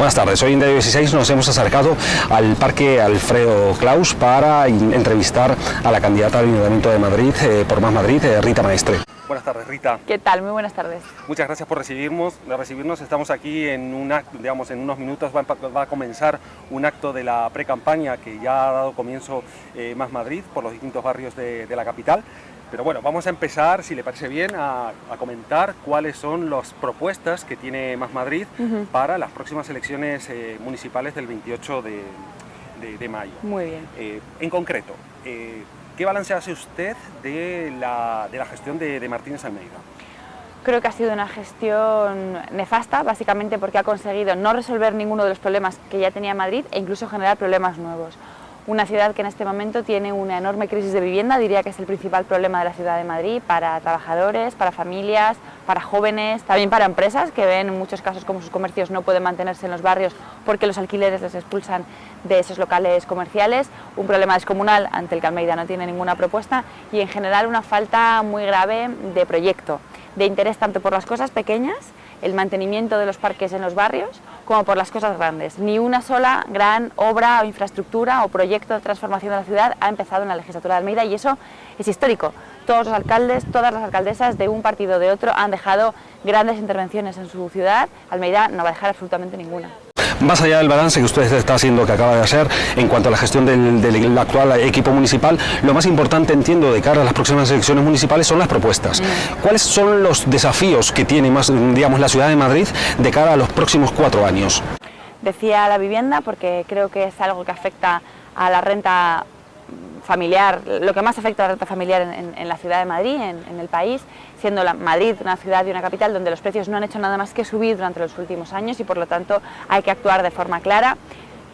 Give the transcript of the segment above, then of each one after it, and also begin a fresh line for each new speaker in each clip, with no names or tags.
Buenas tardes, hoy en Diario 16 nos hemos acercado al Parque Alfredo Claus para entrevistar a la candidata al Ayuntamiento de Madrid, por Más Madrid, Rita Maestre. Buenas tardes, Rita.
¿Qué tal? Muy buenas tardes.
Muchas gracias por recibirnos. Estamos aquí en un acto, en unos minutos va a comenzar un acto de la pre-campaña que ya ha dado comienzo Más Madrid por los distintos barrios de la capital. Pero bueno, vamos a empezar, si le parece bien, a comentar cuáles son las propuestas que tiene Más Madrid para las próximas elecciones municipales del 28 de mayo.
Muy bien.
En concreto, ¿qué balance hace usted de la gestión de Martínez Almeida?
Creo que ha sido una gestión nefasta, básicamente porque ha conseguido no resolver ninguno de los problemas que ya tenía Madrid e incluso generar problemas nuevos. Una ciudad que en este momento tiene una enorme crisis de vivienda, diría que es el principal problema de la ciudad de Madrid para trabajadores, para familias, para jóvenes, también para empresas que ven en muchos casos como sus comercios no pueden mantenerse en los barrios porque los alquileres les expulsan de esos locales comerciales, un problema descomunal ante el que Almeida no tiene ninguna propuesta y en general una falta muy grave de proyecto, de interés tanto por las cosas pequeñas, el mantenimiento de los parques en los barrios, como por las cosas grandes. Ni una sola gran obra o infraestructura o proyecto de transformación de la ciudad ha empezado en la legislatura de Almeida y eso es histórico. Todos los alcaldes, todas las alcaldesas de un partido o de otro han dejado grandes intervenciones en su ciudad. Almeida no va a dejar absolutamente ninguna.
Más allá del balance que usted está haciendo, que acaba de hacer, en cuanto a la gestión del actual equipo municipal, lo más importante, entiendo, de cara a las próximas elecciones municipales son las propuestas. ¿Cuáles son los desafíos que tiene la ciudad de Madrid de cara a los próximos 4 años?
Decía la vivienda, porque creo que es algo que afecta a la renta familiar, lo que más afecta a la renta familiar en la ciudad de Madrid, en el país, siendo Madrid una ciudad y una capital donde los precios no han hecho nada más que subir durante los últimos años y por lo tanto hay que actuar de forma clara.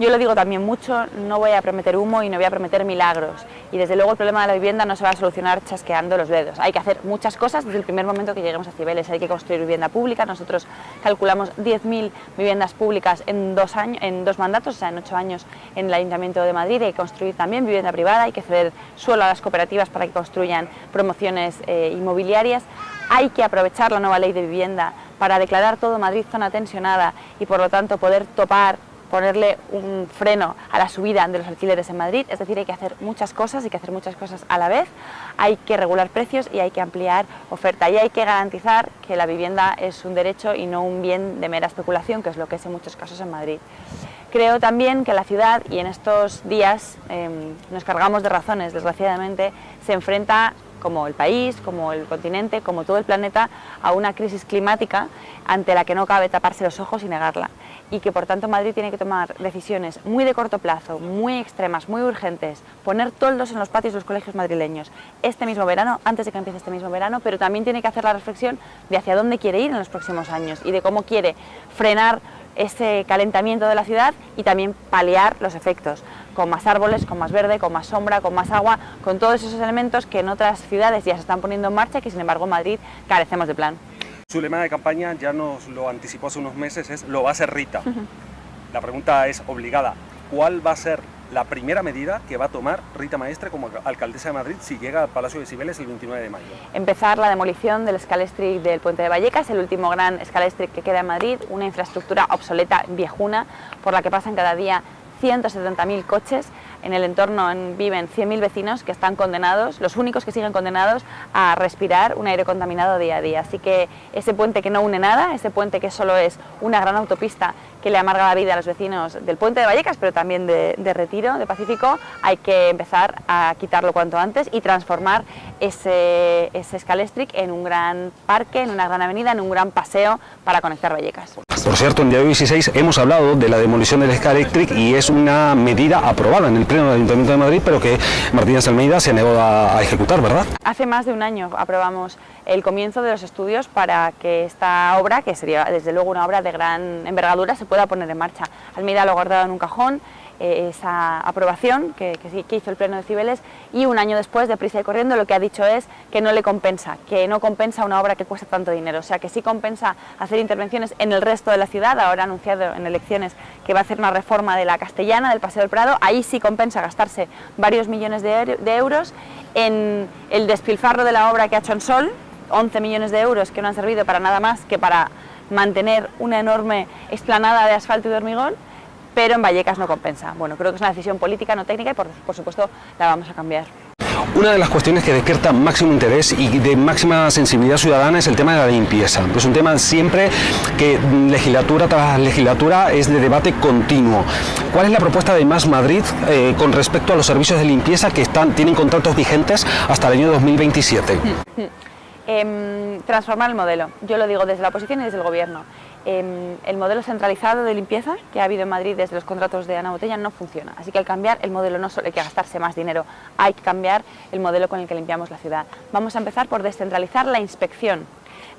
Yo lo digo también mucho, no voy a prometer humo y no voy a prometer milagros y desde luego el problema de la vivienda no se va a solucionar chasqueando los dedos. Hay que hacer muchas cosas desde el primer momento que lleguemos a Cibeles, hay que construir vivienda pública, nosotros calculamos 10.000 viviendas públicas en 2 mandatos, o sea en 8 años en el Ayuntamiento de Madrid, hay que construir también vivienda privada, hay que ceder suelo a las cooperativas para que construyan promociones inmobiliarias, hay que aprovechar la nueva ley de vivienda para declarar todo Madrid zona tensionada y por lo tanto poder ponerle un freno a la subida de los alquileres en Madrid, es decir, hay que hacer muchas cosas a la vez, hay que regular precios y hay que ampliar oferta y hay que garantizar que la vivienda es un derecho y no un bien de mera especulación, que es lo que es en muchos casos en Madrid. Creo también que la ciudad, y en estos días nos cargamos de razones, desgraciadamente, se enfrenta como el país, como el continente, como todo el planeta, a una crisis climática ante la que no cabe taparse los ojos y negarla. Y que por tanto Madrid tiene que tomar decisiones muy de corto plazo, muy extremas, muy urgentes, poner toldos en los patios de los colegios madrileños este mismo verano, antes de que empiece este mismo verano, pero también tiene que hacer la reflexión de hacia dónde quiere ir en los próximos años y de cómo quiere frenar ese calentamiento de la ciudad y también paliar los efectos, con más árboles, con más verde, con más sombra, con más agua, con todos esos elementos que en otras ciudades ya se están poniendo en marcha y que sin embargo en Madrid carecemos de plan.
Su lema de campaña, ya nos lo anticipó hace unos meses, es "lo va a hacer Rita". La pregunta es obligada, ¿cuál va a ser la primera medida que va a tomar Rita Maestre como alcaldesa de Madrid si llega al Palacio de Cibeles el 29 de mayo?
Empezar la demolición del escalestric del Puente de Vallecas, el último gran escalestric que queda en Madrid, una infraestructura obsoleta, viejuna, por la que pasan cada día 170.000 coches. En el entorno viven 100.000 vecinos que están condenados, los únicos que siguen condenados a respirar un aire contaminado día a día. Así que ese puente que no une nada, ese puente que solo es una gran autopista que le amarga la vida a los vecinos del Puente de Vallecas, pero también de Retiro, de Pacífico, hay que empezar a quitarlo cuanto antes y transformar ese escalestric en un gran parque, en una gran avenida, en un gran paseo para conectar Vallecas.
Por cierto, en Diario 16 hemos hablado de la demolición del escalestric y es una medida aprobada en el Pleno del Ayuntamiento de Madrid, pero que Martínez Almeida se negó a ejecutar, ¿verdad?
Hace más de un año aprobamos el comienzo de los estudios para que esta obra, que sería desde luego una obra de gran envergadura, se pueda poner en marcha. Almeida lo ha guardado en un cajón, esa aprobación que hizo el Pleno de Cibeles, y un año después, deprisa y corriendo, lo que ha dicho es que no le compensa, que no compensa una obra que cuesta tanto dinero, o sea que sí compensa hacer intervenciones en el resto de la ciudad. Ahora ha anunciado en elecciones que va a hacer una reforma de la Castellana, del Paseo del Prado, ahí sí compensa gastarse varios millones de euros en el despilfarro de la obra que ha hecho en Sol, 11 millones de euros que no han servido para nada más que para mantener una enorme explanada de asfalto y de hormigón, pero en Vallecas no compensa. Bueno, creo que es una decisión política, no técnica, y por supuesto la vamos a cambiar.
Una de las cuestiones que despierta máximo interés y de máxima sensibilidad ciudadana es el tema de la limpieza. Es un tema siempre que legislatura tras legislatura es de debate continuo. ¿Cuál es la propuesta de Más Madrid con respecto a los servicios de limpieza que tienen contratos vigentes hasta el año 2027?
Transformar el modelo. Yo lo digo desde la oposición y desde el gobierno. El modelo centralizado de limpieza que ha habido en Madrid desde los contratos de Ana Botella no funciona. Así que al cambiar el modelo no solo hay que gastarse más dinero, hay que cambiar el modelo con el que limpiamos la ciudad. Vamos a empezar por descentralizar la inspección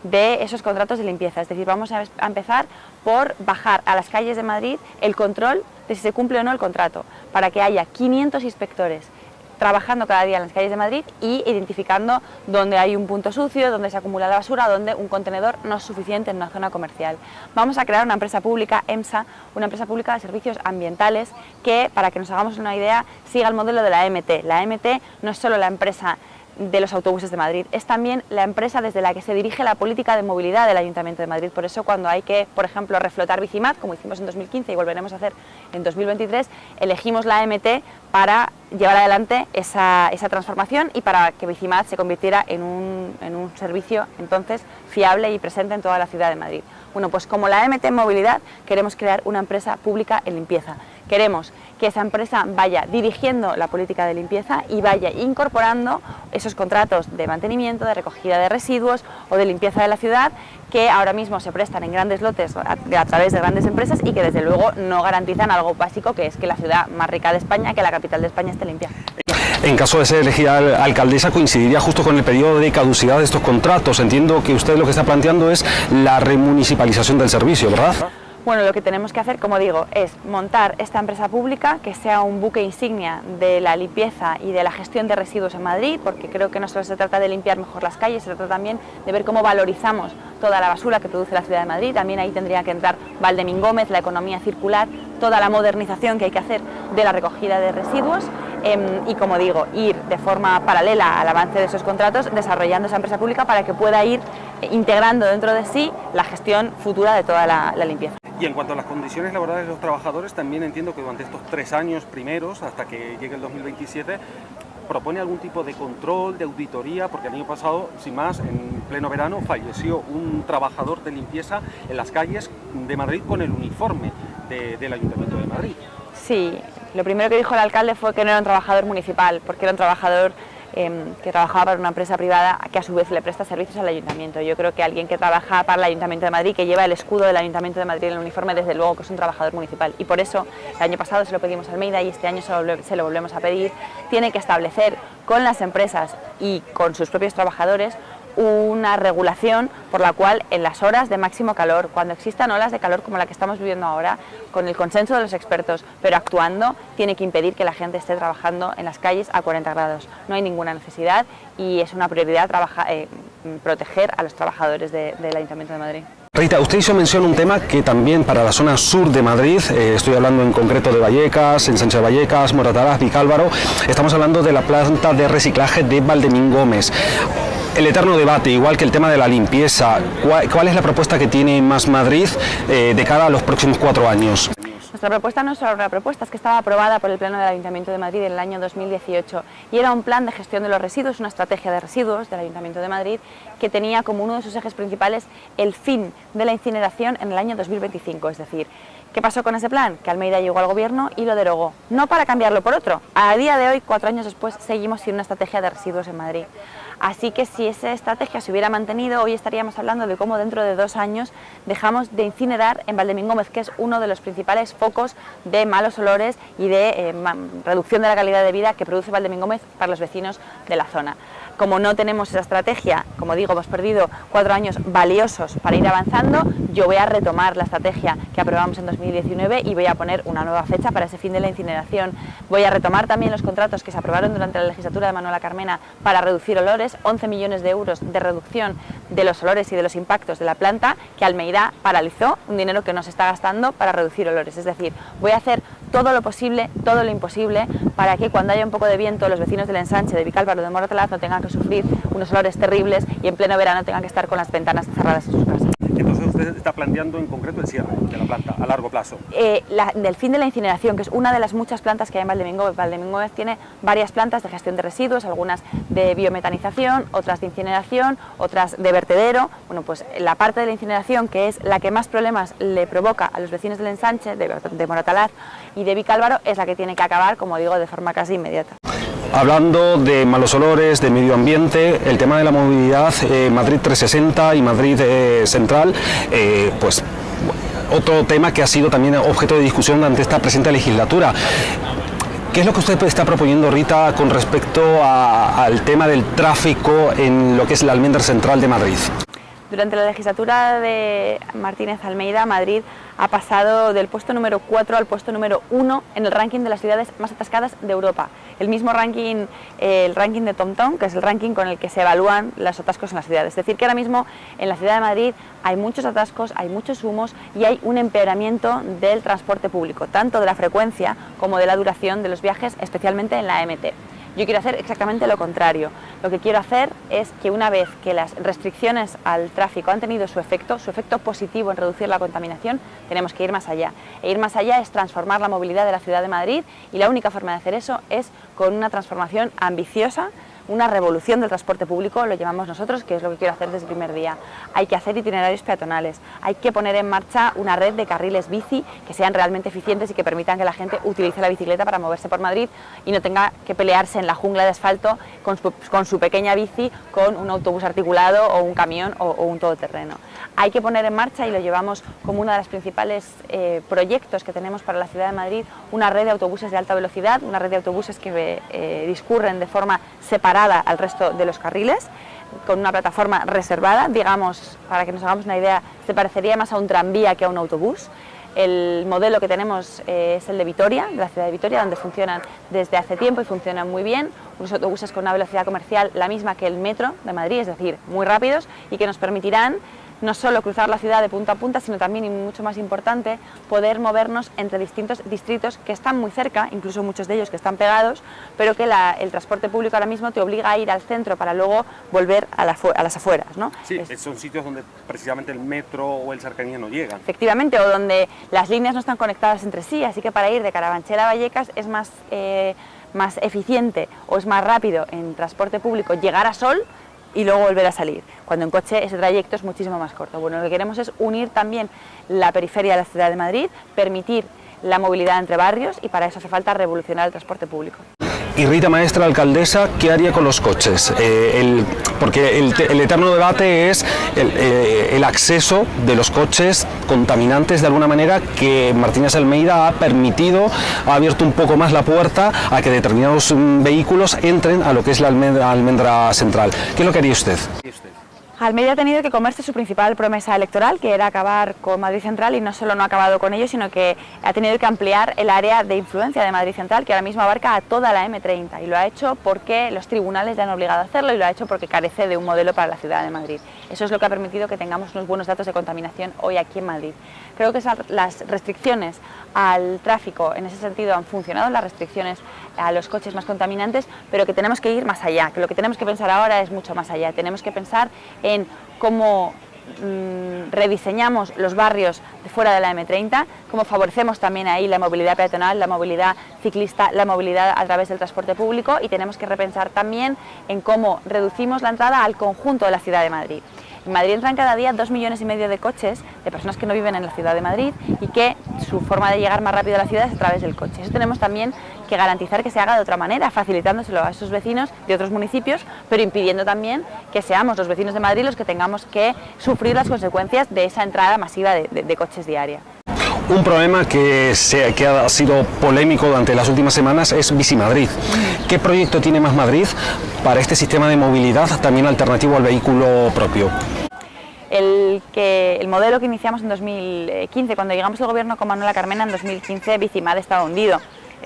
de esos contratos de limpieza. Es decir, vamos a empezar por bajar a las calles de Madrid el control de si se cumple o no el contrato, para que haya 500 inspectores trabajando cada día en las calles de Madrid y identificando dónde hay un punto sucio, dónde se acumula la basura, dónde un contenedor no es suficiente en una zona comercial. Vamos a crear una empresa pública, EMSA, una empresa pública de servicios ambientales que, para que nos hagamos una idea, siga el modelo de la EMT. La EMT no es solo la empresa de los autobuses de Madrid, es también la empresa desde la que se dirige la política de movilidad del Ayuntamiento de Madrid. Por eso cuando hay que, por ejemplo, reflotar Bicimat, como hicimos en 2015 y volveremos a hacer en 2023, elegimos la EMT para llevar adelante esa transformación y para que Bicimat se convirtiera en un servicio entonces fiable y presente en toda la ciudad de Madrid. Bueno, pues como la EMT en movilidad, queremos crear una empresa pública en limpieza. Queremos que esa empresa vaya dirigiendo la política de limpieza y vaya incorporando esos contratos de mantenimiento, de recogida de residuos o de limpieza de la ciudad que ahora mismo se prestan en grandes lotes a través de grandes empresas y que desde luego no garantizan algo básico, que es que la ciudad más rica de España, que la capital de España, esté limpia.
En caso de ser elegida alcaldesa, coincidiría justo con el periodo de caducidad de estos contratos. Entiendo que usted lo que está planteando es la remunicipalización del servicio, ¿verdad?
Bueno, lo que tenemos que hacer, como digo, es montar esta empresa pública que sea un buque insignia de la limpieza y de la gestión de residuos en Madrid, porque creo que no solo se trata de limpiar mejor las calles, se trata también de ver cómo valorizamos toda la basura que produce la ciudad de Madrid. También ahí tendría que entrar Valdemín Gómez, la economía circular, toda la modernización que hay que hacer de la recogida de residuos y, como digo, ir de forma paralela al avance de esos contratos, desarrollando esa empresa pública para que pueda ir integrando dentro de sí la gestión futura de toda la limpieza.
Y en cuanto a las condiciones laborales de los trabajadores, también entiendo que durante estos 3 años primeros, hasta que llegue el 2027, propone algún tipo de control, de auditoría, porque el año pasado, sin más, en pleno verano, falleció un trabajador de limpieza en las calles de Madrid con el uniforme del Ayuntamiento de Madrid.
Sí, lo primero que dijo el alcalde fue que no era un trabajador municipal, porque era un trabajador que trabajaba para una empresa privada que a su vez le presta servicios al Ayuntamiento. Yo creo que alguien que trabaja para el Ayuntamiento de Madrid, que lleva el escudo del Ayuntamiento de Madrid en el uniforme, desde luego que es un trabajador municipal. Y por eso el año pasado se lo pedimos a Almeida y este año se lo volvemos a pedir. Tiene que establecer con las empresas y con sus propios trabajadores una regulación por la cual en las horas de máximo calor, cuando existan olas de calor como la que estamos viviendo ahora, con el consenso de los expertos, pero actuando, tiene que impedir que la gente esté trabajando en las calles a 40 grados. No hay ninguna necesidad y es una prioridad proteger a los trabajadores del Ayuntamiento de Madrid.
Rita, usted hizo mención a un tema que también para la zona sur de Madrid, estoy hablando en concreto de Vallecas, en Sánchez de Vallecas, Moratalaz, Vicálvaro, estamos hablando de la planta de reciclaje de Valdemín Gómez. El eterno debate, igual que el tema de la limpieza, ¿cuál es la propuesta que tiene Más Madrid de cara a los próximos 4 años?
Nuestra propuesta no es solo una propuesta, es que estaba aprobada por el Pleno del Ayuntamiento de Madrid en el año 2018 y era un plan de gestión de los residuos, una estrategia de residuos del Ayuntamiento de Madrid que tenía como uno de sus ejes principales el fin de la incineración en el año 2025, es decir, ¿qué pasó con ese plan? Que Almeida llegó al gobierno y lo derogó, no para cambiarlo por otro. A día de hoy, 4 años después, seguimos sin una estrategia de residuos en Madrid. Así que si esa estrategia se hubiera mantenido, hoy estaríamos hablando de cómo dentro de 2 años dejamos de incinerar en Valdemín Gómez, que es uno de los principales focos de malos olores y de reducción de la calidad de vida que produce Valdemín Gómez para los vecinos de la zona. Como no tenemos esa estrategia, como digo, hemos perdido 4 años valiosos para ir avanzando, yo voy a retomar la estrategia que aprobamos en 2019 y voy a poner una nueva fecha para ese fin de la incineración. Voy a retomar también los contratos que se aprobaron durante la legislatura de Manuela Carmena para reducir olores, 11 millones de euros de reducción de los olores y de los impactos de la planta que Almeida paralizó, un dinero que no se está gastando para reducir olores. Es decir, voy a hacer todo lo posible, todo lo imposible para que cuando haya un poco de viento los vecinos del Ensanche, de Vicálvaro, de Moratalaz no tengan que sufrir unos olores terribles y en pleno verano tengan que estar con las ventanas cerradas en sus casas.
Entonces usted está planteando en concreto el cierre de la planta a largo plazo.
Del fin de la incineración, que es una de las muchas plantas que hay en Valdemingo. Valdemingo tiene varias plantas de gestión de residuos, algunas de biometanización, otras de incineración, otras de vertedero. Bueno, pues la parte de la incineración, que es la que más problemas le provoca a los vecinos del Ensanche, de Moratalaz y de Vicálvaro, es la que tiene que acabar, como digo, de forma casi inmediata.
Hablando de malos olores, de medio ambiente, el tema de la movilidad, Madrid 360 y Madrid Central, pues otro tema que ha sido también objeto de discusión durante esta presente legislatura. ¿Qué es lo que usted está proponiendo, Rita, con respecto al tema del tráfico en lo que es la almendra central de Madrid?
Durante la legislatura de Martínez Almeida, Madrid ha pasado del puesto número 4 al puesto número 1 en el ranking de las ciudades más atascadas de Europa. El mismo ranking, el ranking de TomTom, que es el ranking con el que se evalúan los atascos en las ciudades. Es decir, que ahora mismo en la ciudad de Madrid hay muchos atascos, hay muchos humos y hay un empeoramiento del transporte público, tanto de la frecuencia como de la duración de los viajes, especialmente en la MT. Yo quiero hacer exactamente lo contrario. Lo que quiero hacer es que una vez que las restricciones al tráfico han tenido su efecto positivo en reducir la contaminación, tenemos que ir más allá. E ir más allá es transformar la movilidad de la ciudad de Madrid y la única forma de hacer eso es con una transformación ambiciosa, una revolución del transporte público, lo llamamos nosotros, que es lo que quiero hacer desde el primer día. Hay que hacer itinerarios peatonales, hay que poner en marcha una red de carriles bici que sean realmente eficientes y que permitan que la gente utilice la bicicleta para moverse por Madrid y no tenga que pelearse en la jungla de asfalto con su pequeña bici, con un autobús articulado o un camión o un todoterreno. Hay que poner en marcha, y lo llevamos como uno de los principales proyectos que tenemos para la ciudad de Madrid, una red de autobuses de alta velocidad, una red de autobuses que discurren de forma separada al resto de los carriles, con una plataforma reservada. Digamos, para que nos hagamos una idea, se parecería más a un tranvía que a un autobús. El modelo que tenemos es el de Vitoria, de la ciudad de Vitoria, donde funcionan desde hace tiempo y funcionan muy bien, unos autobuses con una velocidad comercial la misma que el metro de Madrid, es decir, muy rápidos, y que nos permitirán no solo cruzar la ciudad de punta a punta, sino también, y mucho más importante, poder movernos entre distintos distritos que están muy cerca, incluso muchos de ellos que están pegados, pero que el transporte público ahora mismo te obliga a ir al centro para luego volver a las afueras, ¿no?
Sí, son sitios donde precisamente el metro o el cercanía no llegan.
Efectivamente, o donde las líneas no están conectadas entre sí, así que para ir de Carabanchel a Vallecas es más eficiente o es más rápido en transporte público llegar a Sol y luego volver a salir, cuando en coche ese trayecto es muchísimo más corto. Bueno, lo que queremos es unir también la periferia de la ciudad de Madrid, permitir la movilidad entre barrios, y para eso hace falta revolucionar el transporte público.
Y Rita, maestra alcaldesa, ¿qué haría con los coches? Porque el eterno debate es el acceso de los coches contaminantes, de alguna manera, que Martínez Almeida ha permitido, ha abierto un poco más la puerta a que determinados vehículos entren a lo que es la almendra central. ¿Qué es lo que haría usted?
Almeida ha tenido que comerse su principal promesa electoral, que era acabar con Madrid Central, y no solo no ha acabado con ello, sino que ha tenido que ampliar el área de influencia de Madrid Central, que ahora mismo abarca a toda la M30, y lo ha hecho porque los tribunales le han obligado a hacerlo, y lo ha hecho porque carece de un modelo para la ciudad de Madrid. Eso es lo que ha permitido que tengamos unos buenos datos de contaminación hoy aquí en Madrid. Creo que las restricciones al tráfico en ese sentido han funcionado, las restricciones a los coches más contaminantes, pero que tenemos que ir más allá, que lo que tenemos que pensar ahora es mucho más allá. Tenemos que pensar en cómo rediseñamos los barrios de fuera de la M30, cómo favorecemos también ahí la movilidad peatonal, la movilidad ciclista, la movilidad a través del transporte público, y tenemos que repensar también en cómo reducimos la entrada al conjunto de la ciudad de Madrid. En Madrid entran cada día 2,5 millones de coches, de personas que no viven en la ciudad de Madrid, y que su forma de llegar más rápido a la ciudad es a través del coche. Eso tenemos también que garantizar que se haga de otra manera, facilitándoselo a esos vecinos de otros municipios, pero impidiendo también que seamos los vecinos de Madrid los que tengamos que sufrir las consecuencias de esa entrada masiva de coches diaria.
Un problema que ha sido polémico durante las últimas semanas es Bicimadrid. ¿Qué proyecto tiene Más Madrid para este sistema de movilidad también alternativo al vehículo propio?
El modelo que iniciamos en 2015, cuando llegamos al gobierno con Manuela Carmena, en 2015 Bicimad estaba hundido.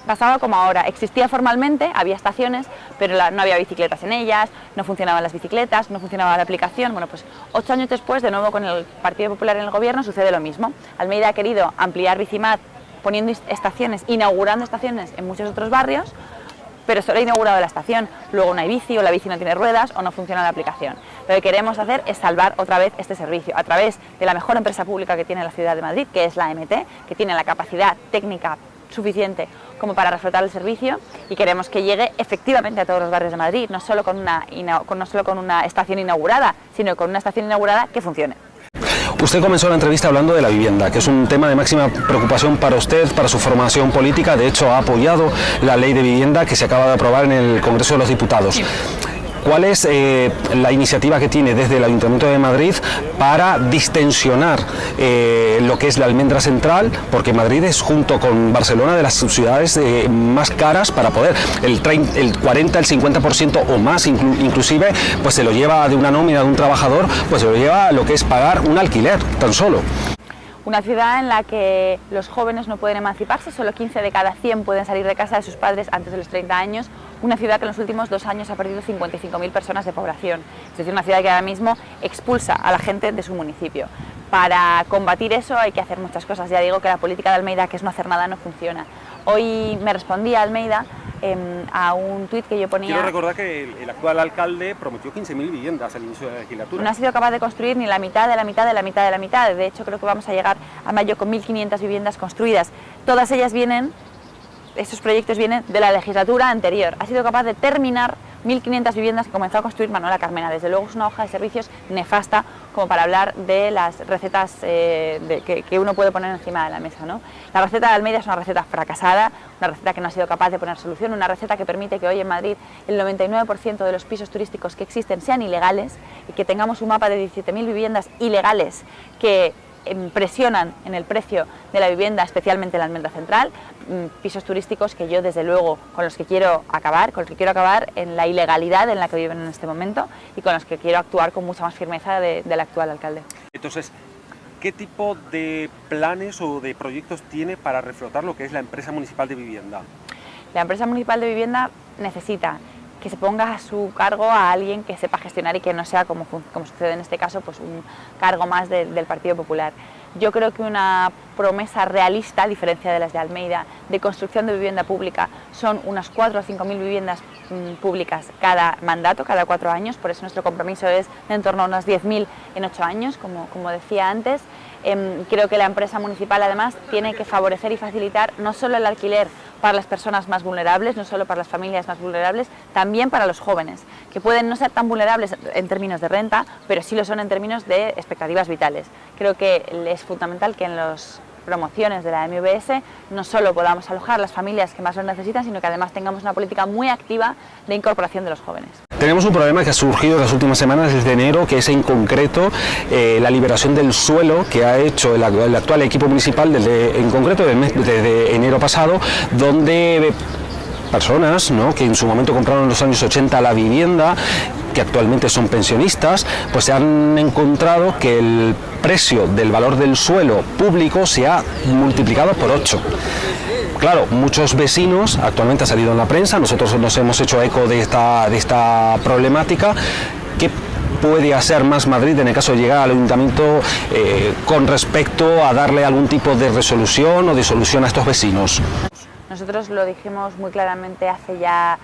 Pasaba como ahora, existía formalmente, había estaciones, pero no había bicicletas en ellas, no funcionaban las bicicletas, no funcionaba la aplicación. Bueno, pues 8 años después, de nuevo con el Partido Popular en el gobierno, sucede lo mismo. Almeida ha querido ampliar Bicimad poniendo estaciones, inaugurando estaciones en muchos otros barrios, pero solo ha inaugurado la estación, luego no hay bici, o la bici no tiene ruedas, o no funciona la aplicación. Lo que queremos hacer es salvar otra vez este servicio a través de la mejor empresa pública que tiene la ciudad de Madrid, que es la MT, que tiene la capacidad técnica suficiente como para reflotar el servicio, y queremos que llegue efectivamente a todos los barrios de Madrid, no solo con una estación inaugurada, sino con una estación inaugurada que funcione.
Usted comenzó la entrevista hablando de la vivienda, que es un tema de máxima preocupación para usted, para su formación política. De hecho, ha apoyado la ley de vivienda que se acaba de aprobar en el Congreso de los Diputados. ¿Cuál es la iniciativa que tiene desde el Ayuntamiento de Madrid para distensionar lo que es la almendra central? Porque Madrid es, junto con Barcelona, de las ciudades más caras para poder. El 40, el 50% o más inclusive, pues se lo lleva de una nómina de un trabajador, pues se lo lleva lo que es pagar un alquiler tan solo.
Una ciudad en la que los jóvenes no pueden emanciparse, solo 15 de cada 100 pueden salir de casa de sus padres antes de los 30 años. Una ciudad que en los últimos 2 años ha perdido 55.000 personas de población. Es decir, una ciudad que ahora mismo expulsa a la gente de su municipio. Para combatir eso hay que hacer muchas cosas. Ya digo que la política de Almeida, que es no hacer nada, no funciona. Hoy me respondía Almeida a un tuit que yo ponía.
Quiero recordar que el actual alcalde prometió 15.000 viviendas al inicio de la legislatura.
No ha sido capaz de construir ni la mitad de la mitad de la mitad de la mitad. De hecho, creo que vamos a llegar a mayo con 1.500 viviendas construidas. Todas ellas estos proyectos vienen de la legislatura anterior. Ha sido capaz de terminar 1.500 viviendas que comenzó a construir Manuela Carmena. Desde luego es una hoja de servicios nefasta como para hablar de las recetas que uno puede poner encima de la mesa, ¿no? La receta de Almeida es una receta fracasada, una receta que no ha sido capaz de poner solución, una receta que permite que hoy en Madrid el 99% de los pisos turísticos que existen sean ilegales y que tengamos un mapa de 17.000 viviendas ilegales que presionan en el precio de la vivienda, especialmente en la almendra central, pisos turísticos que yo desde luego con los que quiero acabar en la ilegalidad en la que viven en este momento y con los que quiero actuar con mucha más firmeza del actual alcalde.
Entonces, ¿qué tipo de planes o de proyectos tiene para reflotar lo que es la empresa municipal de vivienda?
La empresa municipal de vivienda necesita que se ponga a su cargo a alguien que sepa gestionar y que no sea, como sucede en este caso, pues un cargo más del Partido Popular. Yo creo que una promesa realista, a diferencia de las de Almeida, de construcción de vivienda pública, son unas 4.000 o 5.000 viviendas públicas cada mandato, cada 4 años, por eso nuestro compromiso es de en torno a unas 10.000 en 8 años, como decía antes. Creo que la empresa municipal además tiene que favorecer y facilitar no solo el alquiler para las personas más vulnerables, no solo para las familias más vulnerables, también para los jóvenes, que pueden no ser tan vulnerables en términos de renta, pero sí lo son en términos de expectativas vitales. Creo que es fundamental que en las promociones de la MVS no solo podamos alojar las familias que más lo necesitan, sino que además tengamos una política muy activa de incorporación de los jóvenes.
Tenemos un problema que ha surgido en las últimas semanas desde enero, que es en concreto la liberación del suelo que ha hecho el actual equipo municipal en concreto desde enero pasado, donde personas, ¿no?, que en su momento compraron en los años 80 la vivienda, que actualmente son pensionistas, pues se han encontrado que el precio del valor del suelo público se ha multiplicado por 8. Claro, muchos vecinos, actualmente ha salido en la prensa, nosotros nos hemos hecho eco de esta problemática. ¿Qué puede hacer Más Madrid en el caso de llegar al ayuntamiento con respecto a darle algún tipo de resolución o de solución a estos vecinos?
Nosotros lo dijimos muy claramente hace ya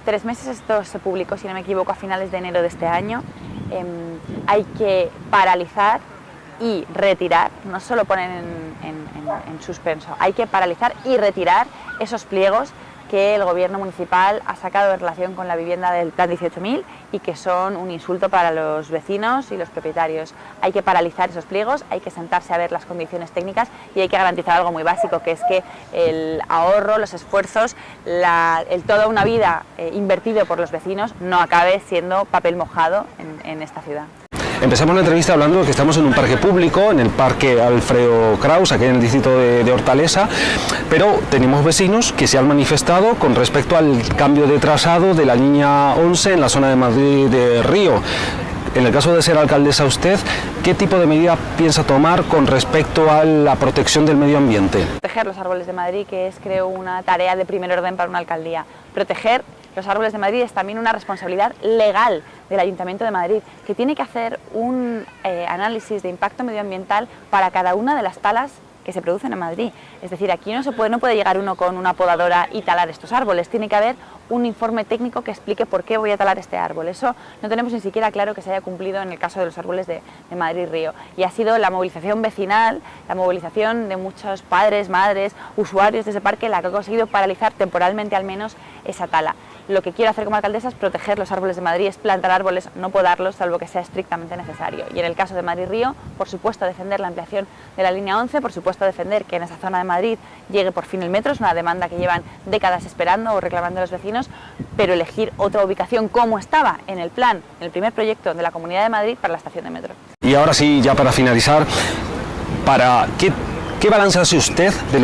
3 meses, esto se publicó, si no me equivoco, a finales de enero de este año. Hay que paralizar y retirar, no solo poner en suspenso, hay que paralizar y retirar esos pliegos que el gobierno municipal ha sacado en relación con la vivienda del Plan 18.000 y que son un insulto para los vecinos y los propietarios. Hay que paralizar esos pliegos, hay que sentarse a ver las condiciones técnicas y hay que garantizar algo muy básico, que es que el ahorro, los esfuerzos, toda una vida invertido por los vecinos no acabe siendo papel mojado en esta ciudad.
Empezamos la entrevista hablando de que estamos en un parque público, en el Parque Alfredo Kraus, aquí en el distrito de Hortaleza, pero tenemos vecinos que se han manifestado con respecto al cambio de trazado de la línea 11 en la zona de Madrid de Río. En el caso de ser alcaldesa usted, ¿qué tipo de medida piensa tomar con respecto a la protección del medio ambiente?
Proteger los árboles de Madrid, que es, creo, una tarea de primer orden para una alcaldía. Proteger los árboles de Madrid es también una responsabilidad legal del Ayuntamiento de Madrid, que tiene que hacer un análisis de impacto medioambiental para cada una de las talas que se producen en Madrid. Es decir, aquí no puede llegar uno con una podadora y talar estos árboles, tiene que haber un informe técnico que explique por qué voy a talar este árbol. Eso no tenemos ni siquiera claro que se haya cumplido en el caso de los árboles de Madrid-Río. Y ha sido la movilización vecinal, la movilización de muchos padres, madres, usuarios de ese parque la que ha conseguido paralizar temporalmente al menos esa tala. Lo que quiero hacer como alcaldesa es proteger los árboles de Madrid, es plantar árboles, no podarlos, salvo que sea estrictamente necesario. Y en el caso de Madrid-Río, por supuesto defender la ampliación de la línea 11, por supuesto defender que en esa zona de Madrid llegue por fin el metro, es una demanda que llevan décadas esperando o reclamando los vecinos, pero elegir otra ubicación como estaba en el plan, en el primer proyecto de la Comunidad de Madrid para la estación de metro.
Y ahora sí, ya para finalizar, ¿qué balance hace usted de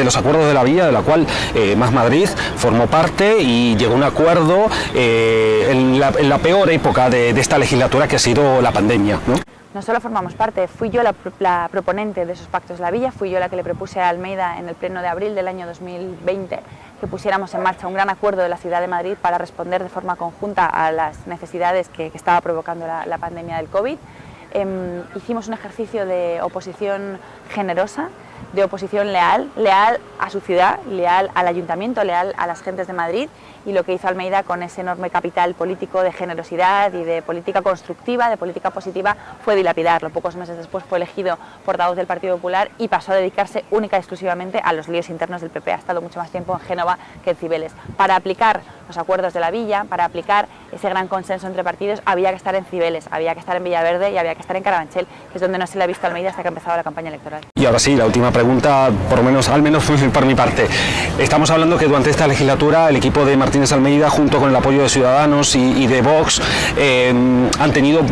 los acuerdos de la villa, de la cual Más Madrid formó parte y llegó a un acuerdo en la peor época de esta legislatura, que ha sido la pandemia, ¿no?
No solo formamos parte, fui yo la proponente de esos pactos de la villa, fui yo la que le propuse a Almeida en el pleno de abril del año 2020 que pusiéramos en marcha un gran acuerdo de la Ciudad de Madrid para responder de forma conjunta a las necesidades que estaba provocando la pandemia del COVID. Hicimos un ejercicio de oposición generosa, de oposición leal a su ciudad, leal al ayuntamiento, leal a las gentes de Madrid, y lo que hizo Almeida con ese enorme capital político de generosidad y de política constructiva, de política positiva, fue dilapidarlo. Pocos meses después fue elegido portavoz del Partido Popular y pasó a dedicarse única y exclusivamente a los líos internos del PP. Ha estado mucho más tiempo en Génova que en Cibeles. Para aplicar los acuerdos de la villa, para aplicar ese gran consenso entre partidos, había que estar en Cibeles, había que estar en Villaverde y había que estar en Carabanchel, que es donde no se le ha visto a Almeida hasta que ha empezado la campaña electoral.
Y ahora sí, la última pregunta, al menos por mi parte. Estamos hablando que durante esta legislatura el equipo de Martínez Almeida, junto con el apoyo de Ciudadanos y de Vox, han tenido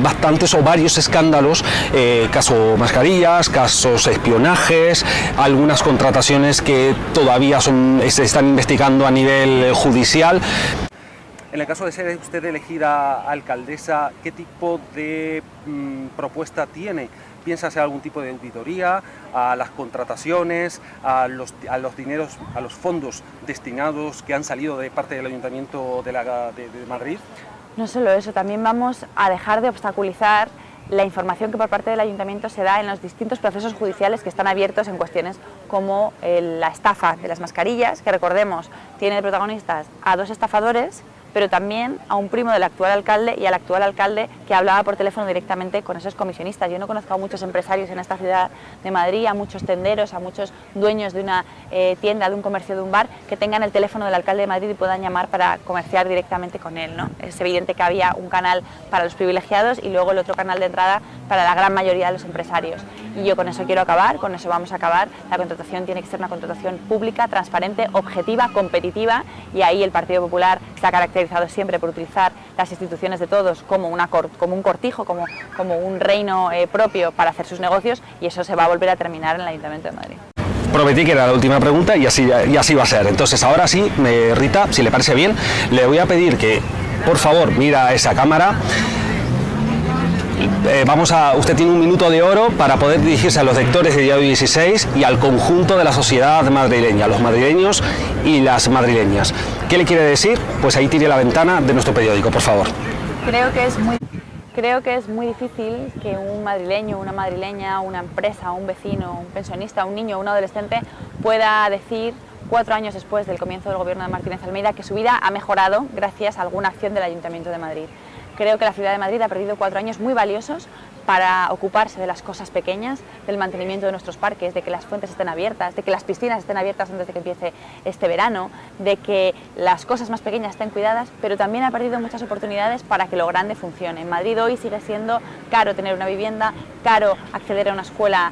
bastantes o varios escándalos, caso mascarillas, casos espionajes, algunas contrataciones que todavía se están investigando a nivel judicial.
En el caso de ser usted elegida alcaldesa, ¿qué tipo de propuesta tiene? ¿Piensa hacer algún tipo de auditoría a las contrataciones, a los dineros, a los fondos destinados que han salido de parte del Ayuntamiento de Madrid?
No solo eso, también vamos a dejar de obstaculizar la información que por parte del Ayuntamiento se da en los distintos procesos judiciales que están abiertos en cuestiones como la estafa de las mascarillas, que recordemos tiene de protagonistas a dos estafadores, pero también a un primo del actual alcalde y al actual alcalde que hablaba por teléfono directamente con esos comisionistas. Yo no conozco a muchos empresarios en esta ciudad de Madrid, a muchos tenderos, a muchos dueños de una tienda, de un comercio, de un bar, que tengan el teléfono del alcalde de Madrid y puedan llamar para comerciar directamente con él, ¿no? Es evidente que había un canal para los privilegiados y luego el otro canal de entrada para la gran mayoría de los empresarios. Y yo con eso quiero acabar, con eso vamos a acabar. La contratación tiene que ser una contratación pública, transparente, objetiva, competitiva, y ahí el Partido Popular está caracterizado siempre por utilizar las instituciones de todos como un cortijo, como un reino propio para hacer sus negocios, y eso se va a volver a terminar en el Ayuntamiento de Madrid.
Prometí que era la última pregunta y así va a ser. Entonces ahora sí, Rita, si le parece bien, le voy a pedir que, por favor, mira a esa cámara. Usted tiene un minuto de oro para poder dirigirse a los lectores de Diario 16 y al conjunto de la sociedad madrileña, los madrileños y las madrileñas. ¿Qué le quiere decir? Pues ahí tire la ventana de nuestro periódico, por favor.
Creo que es muy difícil que un madrileño, una madrileña, una empresa, un vecino, un pensionista, un niño, un adolescente pueda decir 4 años después del comienzo del gobierno de Martínez Almeida que su vida ha mejorado gracias a alguna acción del Ayuntamiento de Madrid. Creo que la ciudad de Madrid ha perdido 4 años muy valiosos para ocuparse de las cosas pequeñas, del mantenimiento de nuestros parques, de que las fuentes estén abiertas, de que las piscinas estén abiertas antes de que empiece este verano, de que las cosas más pequeñas estén cuidadas, pero también ha perdido muchas oportunidades para que lo grande funcione. En Madrid hoy sigue siendo caro tener una vivienda, caro acceder a una escuela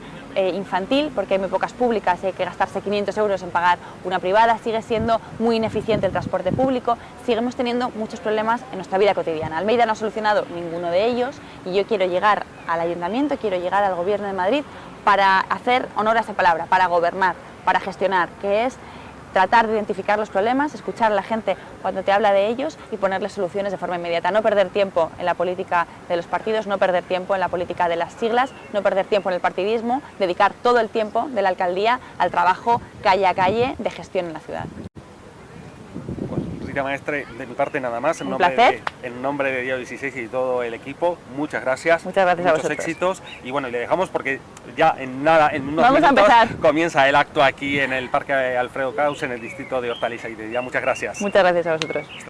infantil, porque hay muy pocas públicas y hay que gastarse 500 euros en pagar una privada, sigue siendo muy ineficiente el transporte público, seguimos teniendo muchos problemas en nuestra vida cotidiana. Almeida no ha solucionado ninguno de ellos y yo quiero llegar al Ayuntamiento, quiero llegar al Gobierno de Madrid para hacer honor a esa palabra, para gobernar, para gestionar, que es tratar de identificar los problemas, escuchar a la gente cuando te habla de ellos y ponerles soluciones de forma inmediata. No perder tiempo en la política de los partidos, no perder tiempo en la política de las siglas, no perder tiempo en el partidismo, dedicar todo el tiempo de la alcaldía al trabajo calle a calle de gestión en la ciudad.
Lucía Maestre, de mi parte nada más,
Un placer.
En nombre de Día 16 y todo el equipo, muchas gracias.
Muchas gracias a
muchos
vosotros.
éxitos y bueno, le dejamos porque ya en nada, en unos
Vamos a
minutos
empezar.
comienza el acto aquí en el Parque Alfredo Kraus, en el distrito de Hortaliza y de Día. Muchas gracias.
Muchas gracias a vosotros.